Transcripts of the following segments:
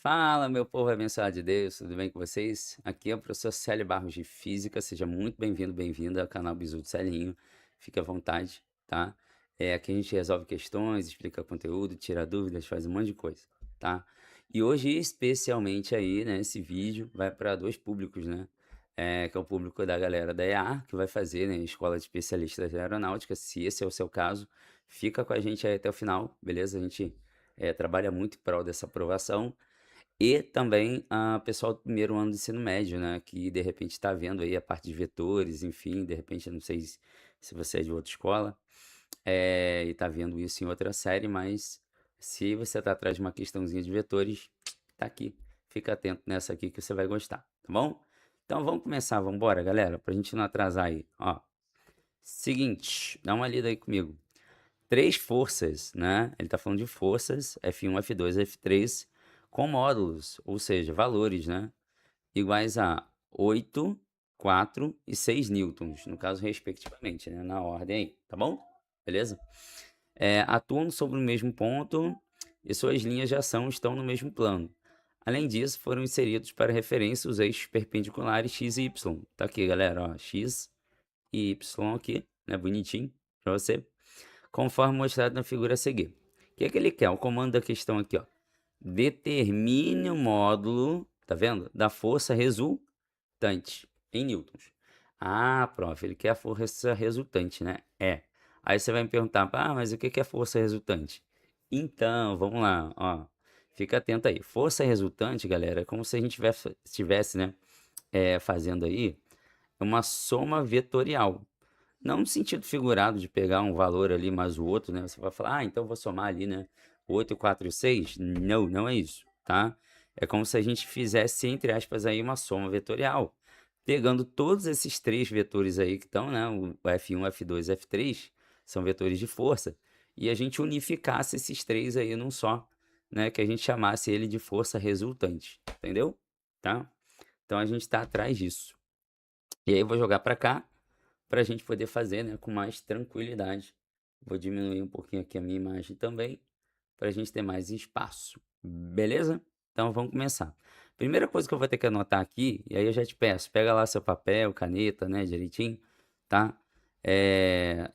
Fala, meu povo abençoado de Deus, tudo bem com vocês? Aqui é o professor Célio Barros de Física, seja muito bem-vindo, bem-vinda ao canal Bisu do Celinho, fique à vontade, tá? Aqui a gente resolve questões, explica conteúdo, tira dúvidas, faz um monte de coisa, tá? E hoje, especialmente aí, né, esse vídeo vai para dois públicos, né? Que é o público da galera da EA, que vai fazer, né, Escola de Especialistas de Aeronáutica, se esse é o seu caso, fica com a gente aí até o final, beleza? A gente trabalha muito em prol dessa aprovação, e também a pessoal do primeiro ano do ensino médio, né, que de repente está vendo aí a parte de vetores, enfim, de repente eu não sei se você é de outra escola, e está vendo isso em outra série, mas se você está atrás de uma questãozinha de vetores, tá aqui. Fica atento nessa aqui que você vai gostar, tá bom? Então vamos começar, vamos embora, galera, pra gente não atrasar aí, ó. Seguinte, dá uma lida aí comigo. Três forças, né? Ele está falando de forças F1, F2, F3 com módulos, ou seja, valores, né? Iguais a 8, 4 e 6 newtons, no caso, respectivamente, né? Na ordem aí, tá bom? Beleza? Atuam sobre o mesmo ponto e suas linhas de ação estão no mesmo plano. Além disso, foram inseridos para referência os eixos perpendiculares x e y. Tá aqui, galera, ó, x e y aqui, né? Bonitinho para você, conforme mostrado na figura a seguir. O que é que ele quer? O comando da questão aqui, ó. Determine o módulo, tá vendo? Da força resultante em newtons. Ah, prof, ele quer a força resultante, né? É. Aí você vai me perguntar, mas o que é força resultante? Então, vamos lá, ó. Fica atento aí. Força resultante, galera, é como se a gente estivesse, né, fazendo aí uma soma vetorial. Não no sentido figurado de pegar um valor ali mais o outro, né? Você vai falar, então eu vou somar ali, né? 8, 4 e 6. Não, não é isso, tá? É como se a gente fizesse, entre aspas, aí uma soma vetorial. Pegando todos esses três vetores aí que estão, né? O F1, F2, F3, são vetores de força. E a gente unificasse esses três aí num só, né? Que a gente chamasse ele de força resultante, entendeu? Tá? Então a gente está atrás disso. E aí eu vou jogar para cá, para a gente poder fazer, né, com mais tranquilidade. Vou diminuir um pouquinho aqui a minha imagem também, para a gente ter mais espaço, beleza? Então vamos começar. Primeira coisa que eu vou ter que anotar aqui, e aí eu já te peço, pega lá seu papel, caneta, né, direitinho, tá?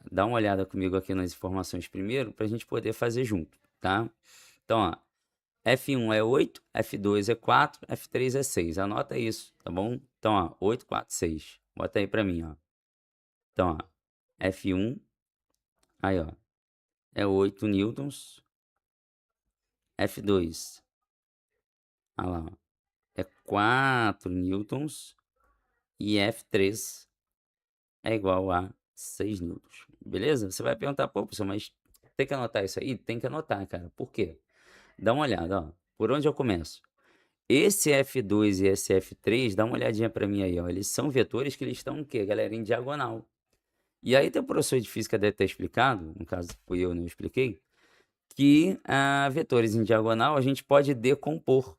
Dá uma olhada comigo aqui nas informações primeiro, para a gente poder fazer junto, tá? Então, ó, F1 é 8, F2 é 4, F3 é 6. Anota isso, tá bom? Então, ó, 8, 4, 6. Bota aí para mim, ó. Então, ó, F1, aí, ó, é 8 newtons. F2, olha lá, ó, é 4 newtons. E F3 é igual a 6 newtons. Beleza? Você vai perguntar, pô, professor, mas tem que anotar isso aí? Tem que anotar, cara. Por quê? Dá uma olhada, ó. Por onde eu começo? Esse F2 e esse F3, dá uma olhadinha para mim aí, ó. Eles são vetores que eles estão o quê, galera? Em diagonal. E aí, teu professor de física deve ter explicado, no caso fui eu, não expliquei, que vetores em diagonal a gente pode decompor.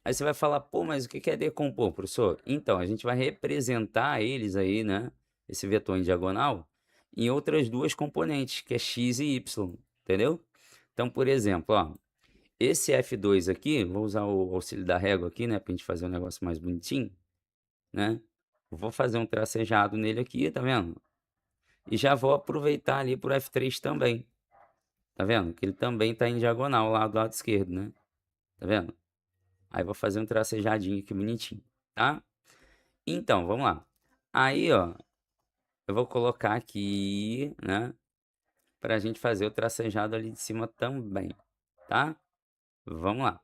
Aí você vai falar, pô, mas o que é decompor, professor? Então, a gente vai representar eles aí, né? Esse vetor em diagonal, em outras duas componentes, que é x e y, entendeu? Então, por exemplo, ó, esse F2 aqui, vou usar o auxílio da régua aqui, né? Pra gente fazer um negócio mais bonitinho, né? Vou fazer um tracejado nele aqui, tá vendo? E já vou aproveitar ali pro F3 também. Tá vendo? Que ele também tá em diagonal lá do lado esquerdo, né? Tá vendo? Aí vou fazer um tracejadinho aqui bonitinho, tá? Então, vamos lá. Aí, ó, eu vou colocar aqui, né, pra gente fazer o tracejado ali de cima também, tá? Vamos lá.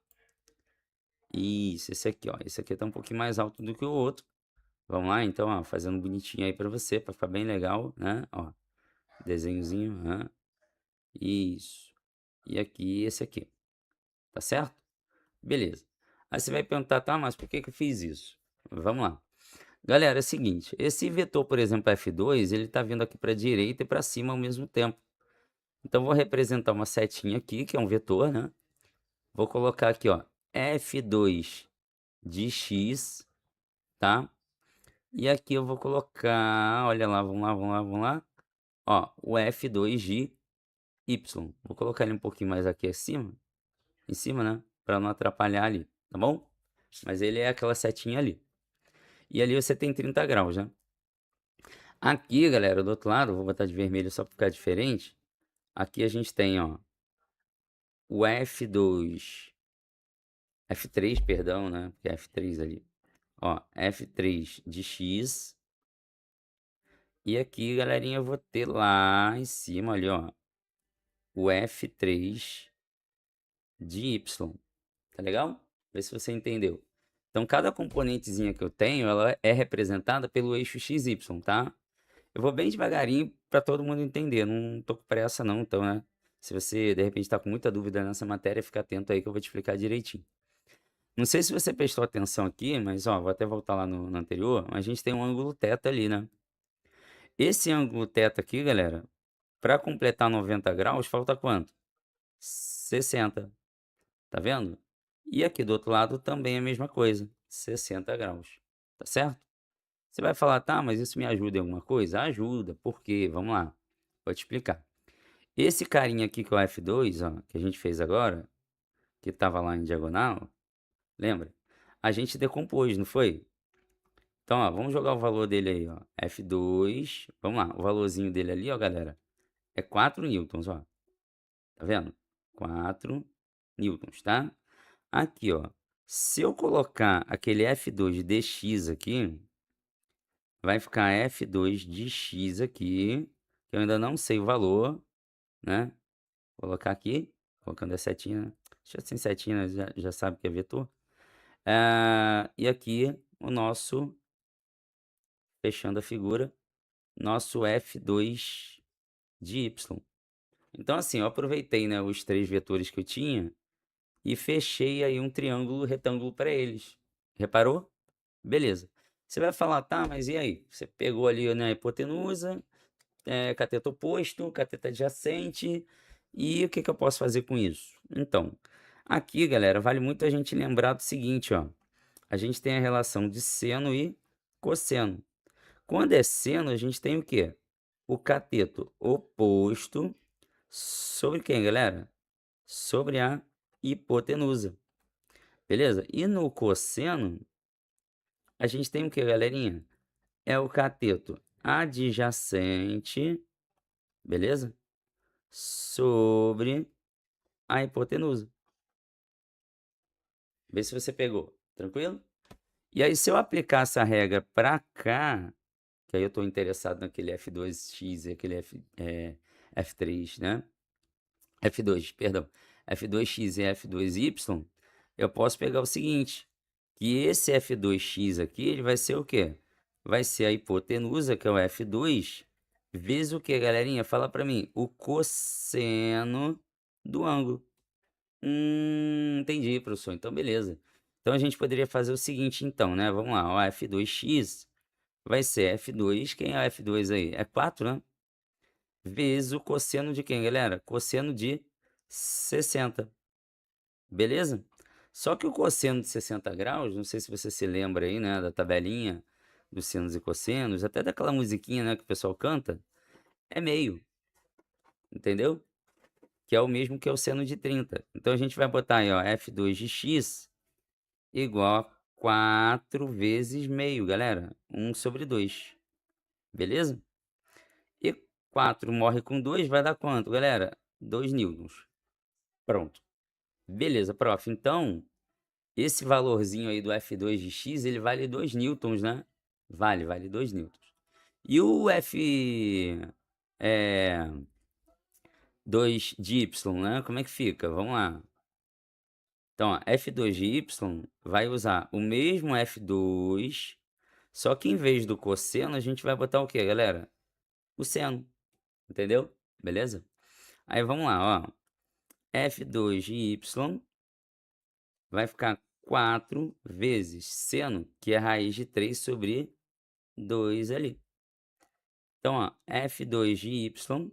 Isso, esse aqui, ó. Esse aqui tá um pouquinho mais alto do que o outro. Vamos lá, então, ó, fazendo bonitinho aí pra você, pra ficar bem legal, né? Ó, desenhozinho, isso. E aqui, esse aqui, tá certo? Beleza. Aí você vai perguntar, tá, mas por que que eu fiz isso? Vamos lá. Galera, é o seguinte, esse vetor, por exemplo, F2, ele está vindo aqui para a direita e para cima ao mesmo tempo. Então, vou representar uma setinha aqui, que é um vetor, né? Vou colocar aqui, ó, F2 de x, tá? E aqui eu vou colocar, olha lá, vamos lá, vamos lá, vamos lá. Ó, o F2 de y. Vou colocar ele um pouquinho mais aqui acima, em cima, né? Para não atrapalhar ali, tá bom? Mas ele é aquela setinha ali. E ali você tem 30 graus, né? Aqui, galera, do outro lado, vou botar de vermelho só para ficar diferente. Aqui a gente tem, ó, o F2, F3, perdão, né? Porque é F3 ali. Ó, F3 de X. E aqui, galerinha, eu vou ter lá em cima ali, ó, o F3 de Y. Tá legal? Vê se você entendeu. Então, cada componentezinha que eu tenho, ela é representada pelo eixo XY, tá? Eu vou bem devagarinho para todo mundo entender. Não tô com pressa não, então, né? Se você, de repente, está com muita dúvida nessa matéria, fica atento aí que eu vou te explicar direitinho. Não sei se você prestou atenção aqui, mas, ó, vou até voltar lá no anterior. A gente tem um ângulo θ ali, né? Esse ângulo θ aqui, galera, para completar 90 graus, falta quanto? 60. Tá vendo? E aqui do outro lado também é a mesma coisa, 60 graus, tá certo? Você vai falar, tá, mas isso me ajuda em alguma coisa? Ajuda, por quê? Vamos lá, vou te explicar. Esse carinha aqui que é o F2, ó, que a gente fez agora, que estava lá em diagonal, lembra? A gente decompôs, não foi? Então, ó, vamos jogar o valor dele aí, ó, F2, vamos lá, o valorzinho dele ali, ó, galera, é 4 newtons, ó, tá vendo? 4 newtons, tá? Aqui, ó, se eu colocar aquele F2 de x aqui, vai ficar F2 de x aqui, que eu ainda não sei o valor, né? Vou colocar aqui, colocando a setinha, deixa sem setinha, né? Já sabe que é vetor. E aqui o nosso, fechando a figura, nosso F2 de y. Então, assim, eu aproveitei, né, os três vetores que eu tinha e fechei aí um triângulo retângulo para eles. Reparou? Beleza. Você vai falar, tá, mas e aí? Você pegou ali, né, a hipotenusa, cateto oposto, cateto adjacente, e o que que eu posso fazer com isso? Então, aqui, galera, vale muito a gente lembrar do seguinte, ó. A gente tem a relação de seno e cosseno. Quando é seno, a gente tem o quê? O cateto oposto sobre quem, galera? Sobre a hipotenusa. Beleza? E no cosseno, a gente tem o que, galerinha? É o cateto adjacente, beleza? Sobre a hipotenusa. Vê se você pegou, tranquilo? E aí, se eu aplicar essa regra para cá, que aí eu estou interessado naquele F2x e aquele F3, né? F2, perdão. F2x e F2y, eu posso pegar o seguinte, que esse F2x aqui, ele vai ser o quê? Vai ser a hipotenusa, que é o F2, vezes o quê, galerinha? Fala para mim. O cosseno do ângulo. Entendi, professor. Então, beleza. Então, a gente poderia fazer o seguinte, então, né? Vamos lá. O F2x vai ser F2. Quem é o F2 aí? É 4, né? Vezes o cosseno de quem, galera? Cosseno de 60. Beleza? Só que o cosseno de 60 graus, não sei se você se lembra aí, né, da tabelinha dos senos e cossenos, até daquela musiquinha, né, que o pessoal canta, é meio, entendeu? Que é o mesmo que é o seno de 30. Então a gente vai botar aí, ó, F2 de x igual a 4 vezes meio, galera. 1/2. Beleza? E 4 morre com 2, vai dar quanto, galera? 2 newtons. Pronto. Beleza, prof. Então, esse valorzinho aí do F2 de x, ele vale 2 newtons, né? Vale 2 newtons. E o F2 de y, né? Como é que fica? Vamos lá. Então, ó, F2 de y vai usar o mesmo F2, só que em vez do cosseno, a gente vai botar o quê, galera? O seno, entendeu? Beleza? Aí vamos lá, ó. F2 de y vai ficar 4 vezes seno, que é raiz de 3 sobre 2 ali. Então, ó, F2 de y,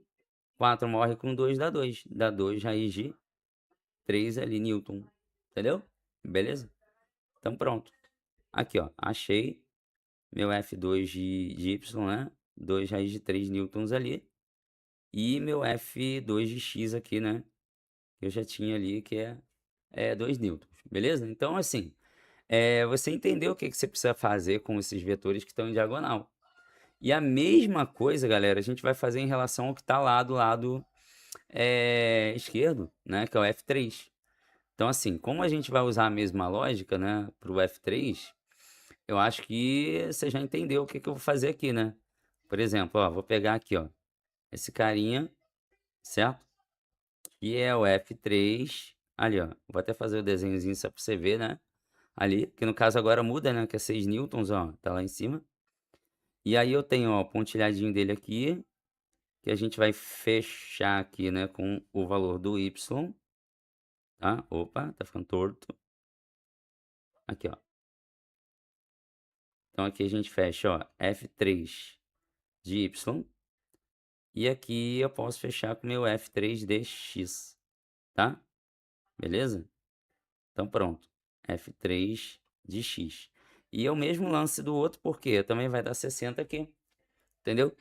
4 morre com 2, dá 2. Dá 2 raiz de 3 ali, newton. Entendeu? Beleza? Então, pronto. Aqui, ó, achei meu F2 de y, né? 2 raiz de 3 newtons ali. E meu F2 de x aqui, né? Que eu já tinha ali, que é 2 newtons. beleza? Então, assim, você entendeu o que que você precisa fazer com esses vetores que estão em diagonal. E a mesma coisa, galera, a gente vai fazer em relação ao que está lá do lado esquerdo, né, que é o F3. Então, assim, como a gente vai usar a mesma lógica, né, para o F3, eu acho que você já entendeu o que que eu vou fazer aqui, né? Por exemplo, ó, vou pegar aqui, ó, esse carinha, certo? Que é o F3, ali, ó. Vou até fazer o desenhozinho só para você ver, né? Ali, que no caso agora muda, né? Que é 6 newtons, ó, tá lá em cima. E aí eu tenho, ó, o pontilhadinho dele aqui, que a gente vai fechar aqui, né, com o valor do Y, tá? Opa, tá ficando torto. Aqui, ó. Então aqui a gente fecha, ó, F3 de Y. E aqui eu posso fechar com meu F3 de X, tá? Beleza? Então pronto, F3 de X. E é o mesmo lance do outro, porque também vai dar 60 aqui, entendeu?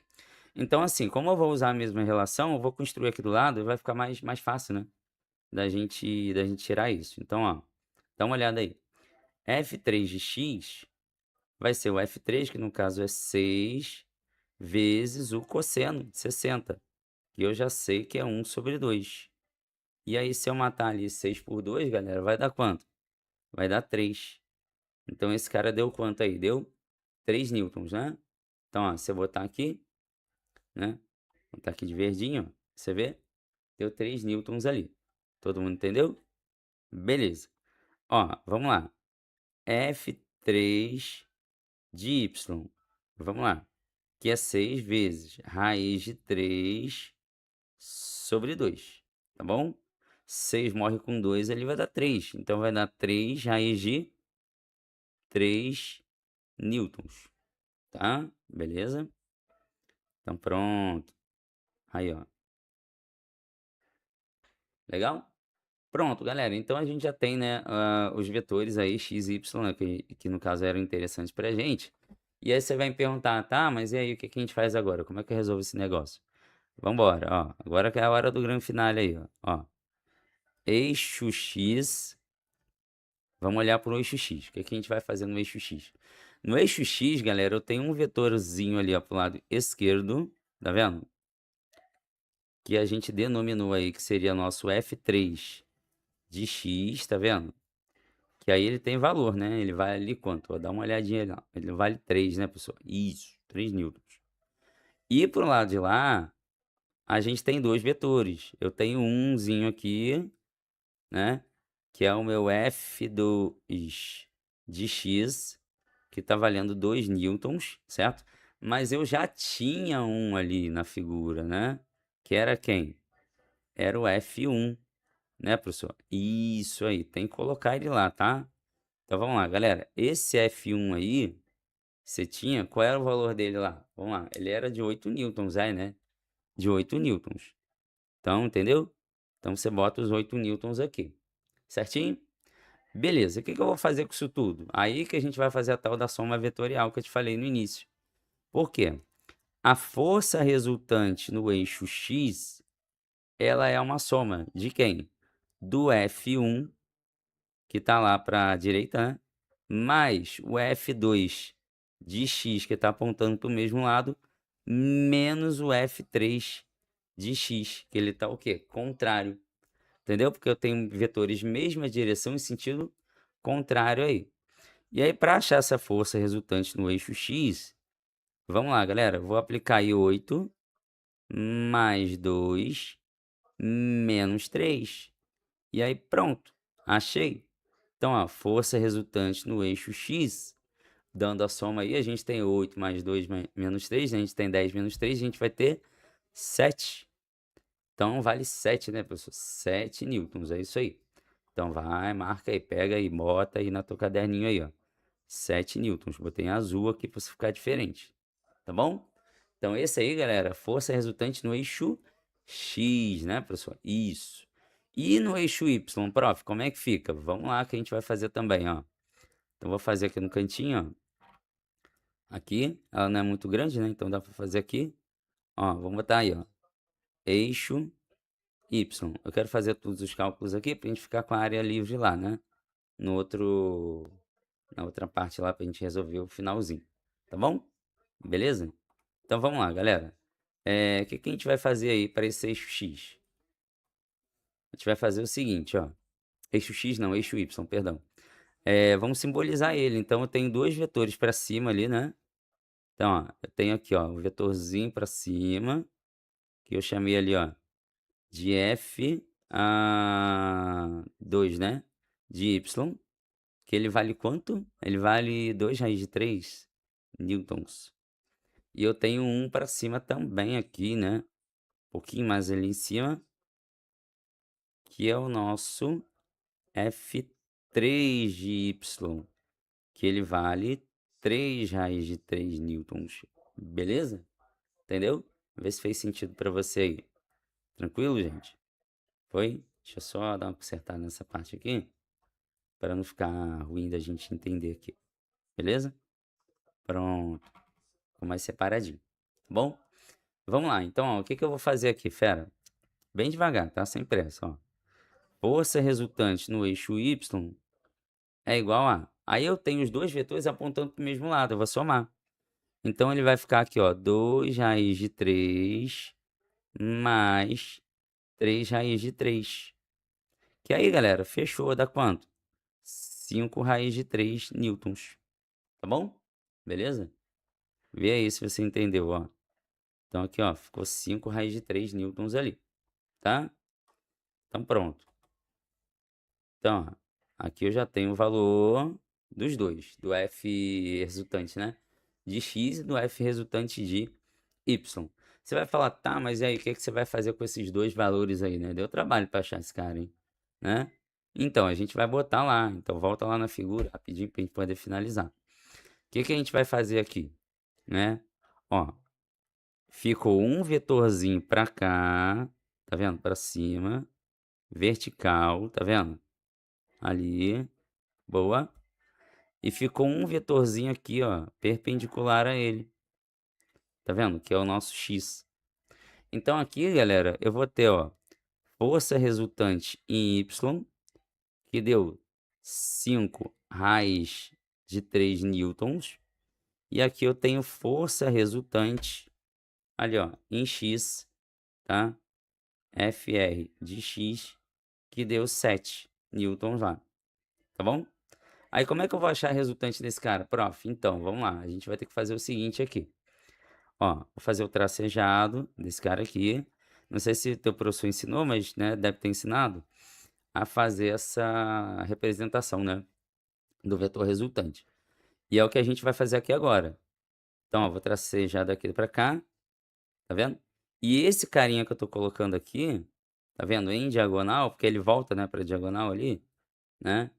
Então assim, como eu vou usar a mesma relação, eu vou construir aqui do lado e vai ficar mais fácil, né? Da gente tirar isso. Então, ó, dá uma olhada aí. F3 de X vai ser o F3, que no caso é 6 vezes o cosseno de 60, que eu já sei que é 1/2. E aí, se eu matar ali 6 por 2, galera, vai dar quanto? Vai dar 3. Então, esse cara deu quanto aí? Deu 3 newtons, né? Então, ó, se eu botar aqui, né? Botar aqui de verdinho, ó, você vê? Deu 3 newtons ali. Todo mundo entendeu? Beleza. Ó, vamos lá. F3 de Y. Vamos lá. Que é 6 vezes raiz de 3 sobre 2, tá bom? 6 morre com 2, ele vai dar 3. Então, vai dar 3 raiz de 3 newtons, tá? Beleza? Então, pronto. Aí, ó. Legal? Pronto, galera. Então, a gente já tem, né, os vetores aí, x e y, né, que no caso eram interessantes pra gente. E aí você vai me perguntar, tá, mas e aí, o que que a gente faz agora? Como é que eu resolvo esse negócio? Vambora, ó. Agora que é a hora do grande finale aí, ó. Ó. Eixo X. Vamos olhar para o eixo X. O que que a gente vai fazer no eixo X? No eixo X, galera, eu tenho um vetorzinho ali, ó, pro lado esquerdo. Tá vendo? Que a gente denominou aí que seria nosso F3 de X, tá vendo? Que aí ele tem valor, né? Ele vale ali quanto? Vou dar uma olhadinha ali, ó. Ele vale 3, né, pessoal? Isso, 3 newtons. E pro lado de lá, a gente tem dois vetores. Eu tenho umzinho aqui, né? Que é o meu F2 de X, que está valendo 2 newtons, certo? Mas eu já tinha um ali na figura, né? Que era quem? Era o F1, né, professor? Isso aí, tem que colocar ele lá, tá? Então vamos lá, galera. Esse F1 aí, você tinha, qual era o valor dele lá? Vamos lá, ele era de 8 newtons, aí, né? De 8 newtons. Então, entendeu? Então você bota os 8 newtons aqui, certinho? Beleza, o que que eu vou fazer com isso tudo? Aí que a gente vai fazer a tal da soma vetorial que eu te falei no início. Por quê? A força resultante no eixo X, ela é uma soma de quem? Do F1, que está lá para a direita, né? Mais o F2 de X, que está apontando para o mesmo lado, menos o F3 de X, que ele está o quê? Contrário. Entendeu? Porque eu tenho vetores mesma direção em sentido contrário aí. E aí, para achar essa força resultante no eixo X, vamos lá, galera. Vou aplicar aí 8 mais 2 menos 3. E aí, pronto. Achei. Então, a força resultante no eixo X, dando a soma aí, a gente tem 8 mais 2 menos 3, né? A gente tem 10 menos 3, a gente vai ter 7. Então, vale 7, né, professor? 7 newtons, é isso aí. Então, vai, marca aí, pega aí, bota aí na teu caderninho aí, ó. 7 newtons. Botei em azul aqui para você ficar diferente, tá bom? Então, esse aí, galera, força resultante no eixo X, né, professor? Isso. E no eixo Y, prof, como é que fica? Vamos lá que a gente vai fazer também, ó. Então, vou fazer aqui no cantinho, ó. Aqui, ela não é muito grande, né? Então, dá para fazer aqui. Ó, vamos botar aí, ó. Eixo Y. Eu quero fazer todos os cálculos aqui para a gente ficar com a área livre lá, né? na outra parte lá pra gente resolver o finalzinho, tá bom? Beleza? Então vamos lá, galera. O que que a gente vai fazer aí para esse eixo X? A gente vai fazer o seguinte, ó. Eixo X não, eixo Y, perdão. Vamos simbolizar ele. Então eu tenho dois vetores para cima ali, né? Então, ó, eu tenho aqui, ó, o vetorzinho para cima, que eu chamei ali, ó, de F a 2, né? De Y, que ele vale quanto? Ele vale 2 raiz de 3 newtons. E eu tenho um para cima também aqui, né? Um pouquinho mais ali em cima, que é o nosso F3 de Y, que ele vale 3 raiz de 3 newtons. Beleza? Entendeu? Vê se fez sentido para você aí. Tranquilo, gente? Foi? Deixa eu só dar uma consertada nessa parte aqui, para não ficar ruim da gente entender aqui. Beleza? Pronto. Ficou mais separadinho. Tá bom? Vamos lá. Então, ó, o que que eu vou fazer aqui, fera? Bem devagar, tá? Sem pressa, ó. Força resultante no eixo Y é igual a... Aí eu tenho os dois vetores apontando para o mesmo lado, eu vou somar. Então ele vai ficar aqui, ó, 2 raiz de 3 mais 3 raiz de 3. Que aí, galera, fechou, dá quanto? 5 raiz de 3 newtons. Tá bom? Beleza? Vê aí se você entendeu, ó. Então aqui, ó, ficou 5 raiz de 3 newtons ali, tá? Então pronto. Então, ó, aqui eu já tenho o valor dos dois, do F resultante, né? De X e do F resultante de Y. Você vai falar, tá, mas e aí, o que que você vai fazer com esses dois valores aí, né? Deu trabalho para achar esse cara, hein? Né? Então, a gente vai botar lá. Então, volta lá na figura rapidinho para a gente poder finalizar. O que que a gente vai fazer aqui, né? Ó, ficou um vetorzinho para cá, tá vendo? Para cima, vertical, tá vendo? Ali, boa. E ficou um vetorzinho aqui, ó, perpendicular a ele. Tá vendo? Que é o nosso X. Então aqui, galera, eu vou ter, ó, força resultante em Y, que deu 5 raiz de 3 newtons. E aqui eu tenho força resultante, ali, ó, em X, tá? FR de X, que deu 7 newtons lá, tá bom? Aí como é que eu vou achar a resultante desse cara? Prof, então, vamos lá, a gente vai ter que fazer o seguinte aqui. Ó, vou fazer o tracejado desse cara aqui. Não sei se teu professor ensinou, mas, né, deve ter ensinado a fazer essa representação, né, do vetor resultante. E é o que a gente vai fazer aqui agora. Então, ó, vou tracejar daqui para cá, tá vendo? E esse carinha que eu tô colocando aqui, tá vendo? Em diagonal, porque ele volta, né, para diagonal ali, né?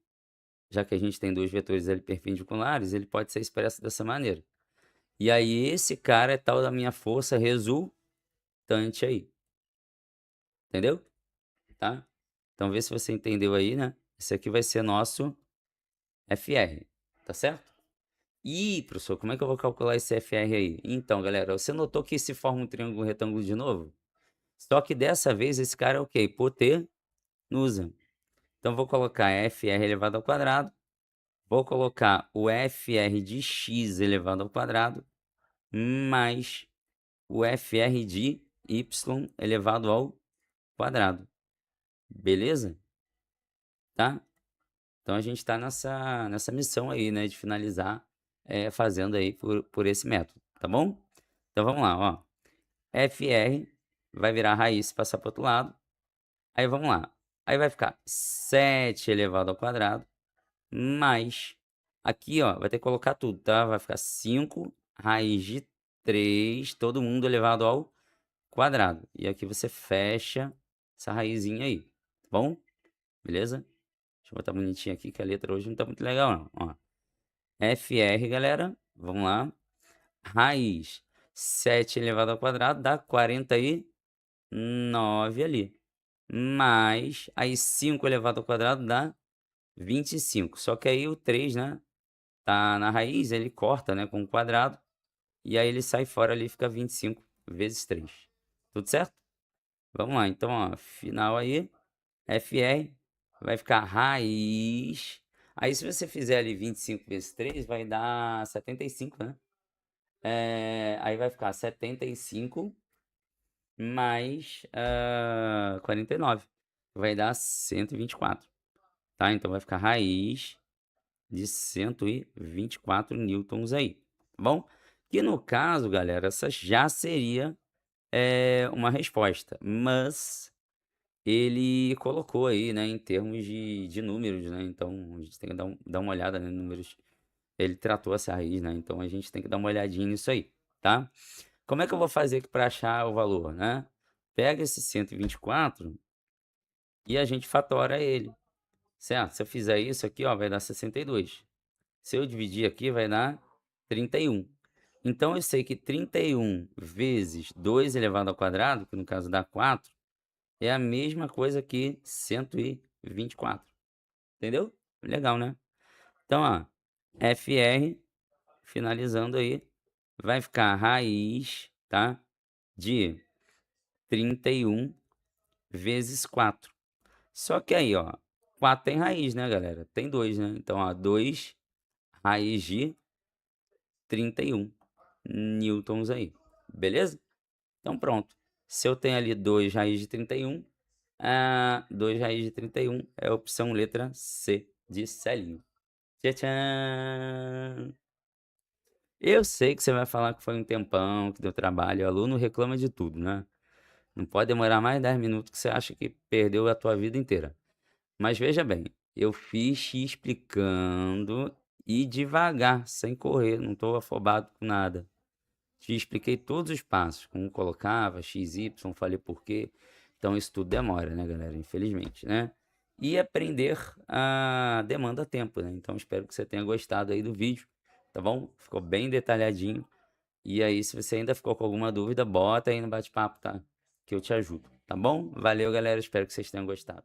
Já que a gente tem dois vetores ali perpendiculares, ele pode ser expresso dessa maneira. E aí esse cara é tal da minha força resultante aí. Entendeu? Tá? Então vê se você entendeu aí, né? Esse aqui vai ser nosso FR, tá certo? E, professor, como é que eu vou calcular esse FR aí? Então, galera, você notou que se forma um triângulo retângulo de novo? Só que dessa vez esse cara é o quê? Hipotenusa. Então, vou colocar FR elevado ao quadrado. Vou colocar o FR de x elevado ao quadrado mais o FR de y elevado ao quadrado. Beleza? Tá? Então a gente está nessa missão aí, né, de finalizar fazendo aí por esse método, tá bom? Então vamos lá, ó. FR vai virar raiz e passar para o outro lado. Aí vamos lá. Aí vai ficar 7 elevado ao quadrado mais... Aqui, ó, vai ter que colocar tudo, tá? Vai ficar 5 raiz de 3, todo mundo elevado ao quadrado. E aqui você fecha essa raizinha aí, tá bom? Beleza? Deixa eu botar bonitinho aqui, que a letra hoje não tá muito legal, não. Ó. FR, galera, vamos lá. Raiz 7 elevado ao quadrado dá 49 ali. Mais, aí 5 elevado ao quadrado dá 25. Só que aí o 3, né, tá na raiz, ele corta, né, com o quadrado. E aí ele sai fora ali, fica 25 vezes 3. Tudo certo? Vamos lá, então, ó, final aí, FR vai ficar raiz. Aí se você fizer ali 25 vezes 3, vai dar 75, né? Aí vai ficar 75 mais 49. Vai dar 124, tá? Então vai ficar raiz de 124 newtons aí, tá bom? Que no caso, galera, essa já seria uma resposta, mas ele colocou aí, né, em termos de números, né? Então a gente tem que dar uma olhada, né, em números. Ele tratou essa raiz, né? Então a gente tem que dar uma olhadinha nisso aí, tá? Como é que eu vou fazer aqui para achar o valor, né? Pega esse 124 e a gente fatora ele, certo? Se eu fizer isso aqui, ó, vai dar 62. Se eu dividir aqui, vai dar 31. Então eu sei que 31 vezes 2 elevado ao quadrado, que no caso dá 4, é a mesma coisa que 124. Entendeu? Legal, né? Então, ó, FR, finalizando aí, vai ficar raiz, tá? De 31 vezes 4. Só que aí, ó, 4 tem raiz, né, galera? Tem 2, né? Então, ó, 2 raiz de 31 newtons aí, beleza? Então, pronto. Se eu tenho ali 2 raiz de 31, 2 raiz de 31 é a opção letra C de Celinho. Tchan! Eu sei que você vai falar que foi um tempão, que deu trabalho. O aluno reclama de tudo, né? Não pode demorar mais 10 minutos que você acha que perdeu a tua vida inteira. Mas veja bem, eu fiz te explicando e devagar, sem correr, não estou afobado com nada. Te expliquei todos os passos, como colocava, x, y, falei por quê. Então isso tudo demora, né, galera? Infelizmente, né? E aprender demanda tempo, né? Então espero que você tenha gostado aí do vídeo, tá bom? Ficou bem detalhadinho. E aí, se você ainda ficou com alguma dúvida, bota aí no bate-papo, tá? Que eu te ajudo, tá bom? Valeu, galera. Espero que vocês tenham gostado.